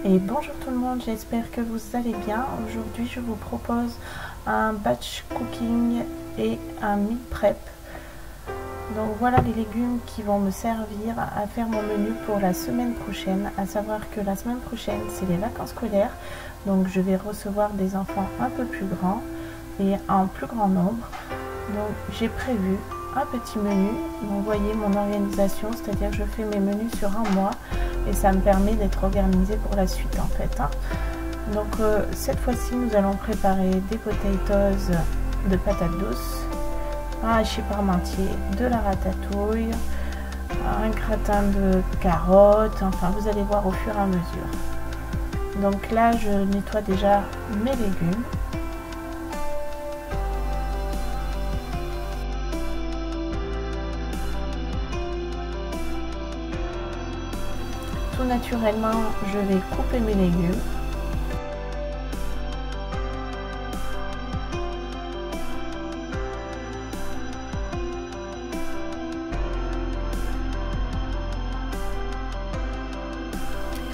Et bonjour tout le monde, j'espère que vous allez bien. Aujourd'hui je vous propose un batch cooking et un meal prep. Donc voilà les légumes qui vont me servir à faire mon menu pour la semaine prochaine. À savoir que la semaine prochaine c'est les vacances scolaires, donc je vais recevoir des enfants un peu plus grands et en plus grand nombre. Donc j'ai prévu un petit menu. Vous voyez mon organisation, c'est-à-dire que je fais mes menus sur un mois et ça me permet d'être organisée pour la suite en fait. Donc cette fois-ci nous allons préparer des potatoes de patates douces, un hachis parmentier, de la ratatouille, un gratin de carottes, enfin vous allez voir au fur et à mesure. Donc là je nettoie déjà mes légumes. Tout naturellement, je vais couper mes légumes.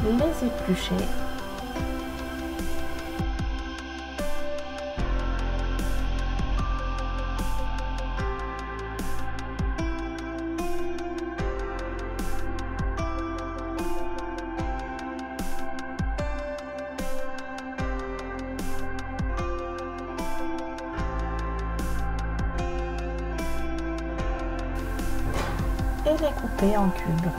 Les éplucher. Et les couper en cubes.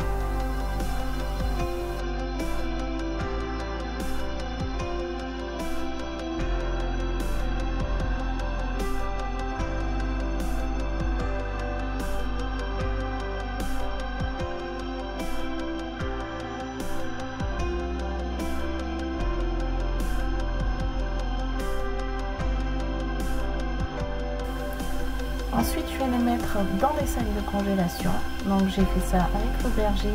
Ensuite, je vais les mettre dans des sacs de congélation. Donc, j'ai fait ça avec l'aubergine,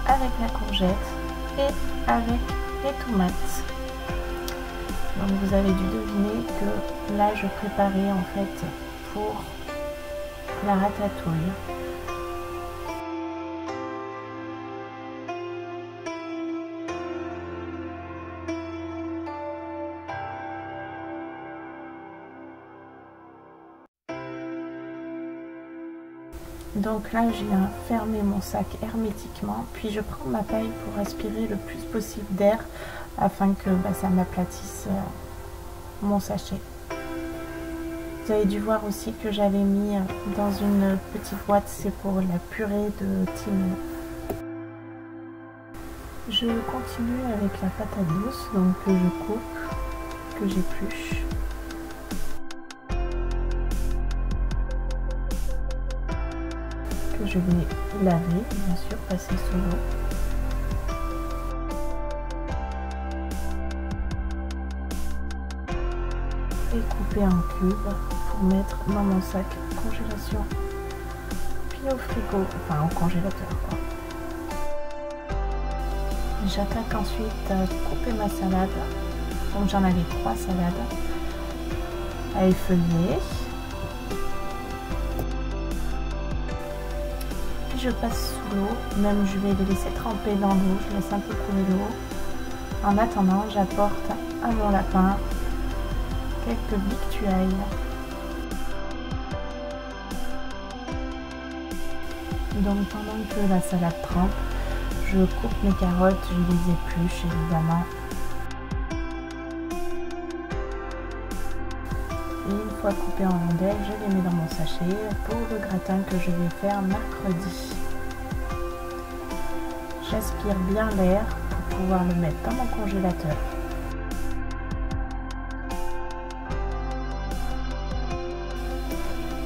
avec la courgette et avec les tomates. Donc, vous avez dû deviner que là, je préparais en fait pour la ratatouille. Donc là j'ai fermé mon sac hermétiquement, puis je prends ma paille pour aspirer le plus possible d'air afin que ça m'aplatisse mon sachet. Vous avez dû voir aussi que j'avais mis dans une petite boîte, c'est pour la purée de thym. Je continue avec la patate douce, donc que je coupe, que j'épluche. Je vais laver, bien sûr, passer sous l'eau. Et couper en cubes pour mettre dans mon sac congélation. Puis au frigo, enfin au congélateur quoi. J'attaque ensuite à couper ma salade. Donc j'en avais 3 salades à effeuiller. Je passe sous l'eau, même je vais les laisser tremper dans l'eau, je laisse un peu couler l'eau. En attendant, j'apporte à mon lapin quelques victuailles. Donc pendant que la salade trempe, je coupe mes carottes, je les épluche évidemment. Et une fois coupées en rondelles, je les mets dans mon sachet pour le gratin que je vais faire mercredi. J'aspire bien l'air pour pouvoir le mettre dans mon congélateur.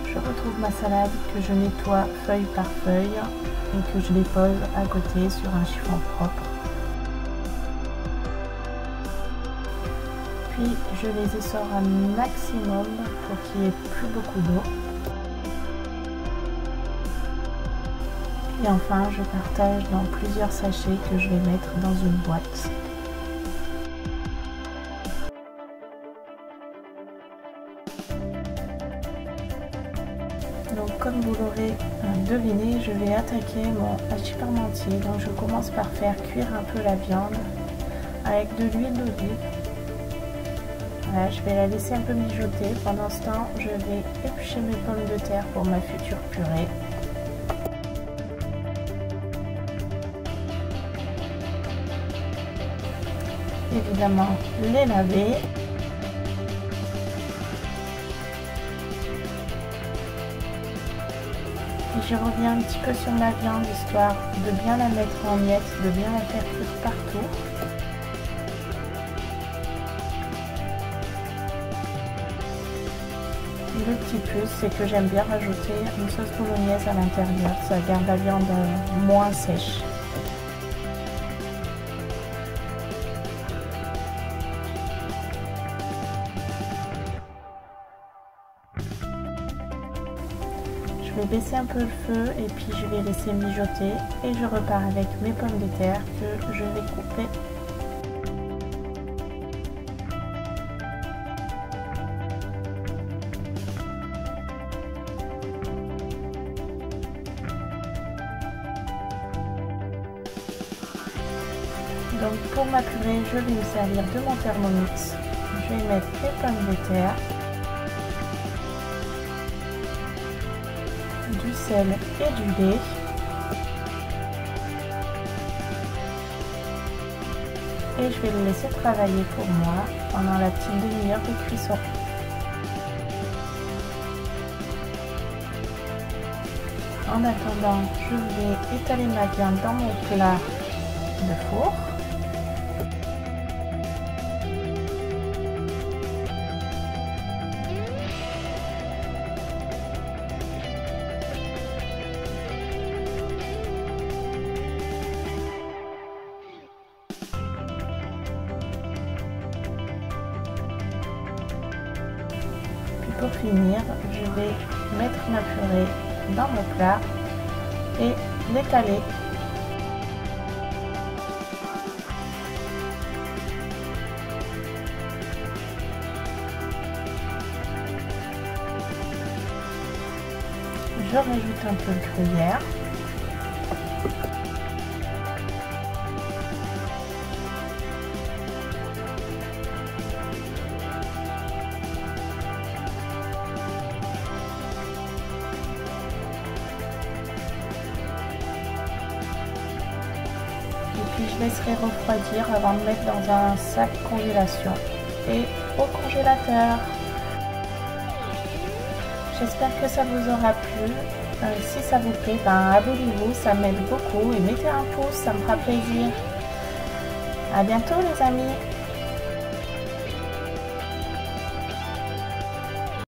Je retrouve ma salade que je nettoie feuille par feuille et que je les pose à côté sur un chiffon propre. Puis je les essore un maximum pour qu'il n'y ait plus beaucoup d'eau. Et enfin, je partage dans plusieurs sachets que je vais mettre dans une boîte. Donc comme vous l'aurez deviné, je vais attaquer mon hachis parmentier. Donc je commence par faire cuire un peu la viande avec de l'huile d'olive. Voilà, je vais la laisser un peu mijoter. Pendant ce temps, je vais éplucher mes pommes de terre pour ma future purée. Évidemment, les laver. Et je reviens un petit peu sur ma viande, histoire de bien la mettre en miettes, de bien la faire cuire partout. Et le petit plus, c'est que j'aime bien rajouter une sauce bolognaise à l'intérieur, ça garde la viande moins sèche. Je vais baisser un peu le feu et puis je vais laisser mijoter et je repars avec mes pommes de terre que je vais couper. Donc pour ma purée, je vais me servir de mon Thermomix. Je vais mettre les pommes de terre, du sel et du lait. Et je vais le laisser travailler pour moi pendant la petite demi-heure de cuisson. En attendant, je vais étaler ma viande dans mon plat de four. Pour finir, je vais mettre ma purée dans mon plat et l'étaler. Je rajoute un peu de gruyère. Puis je laisserai refroidir avant de mettre dans un sac congélation et au congélateur. J'espère que ça vous aura plu. Si ça vous plaît, abonnez-vous, ça m'aide beaucoup et mettez un pouce, ça me fera plaisir. À bientôt les amis.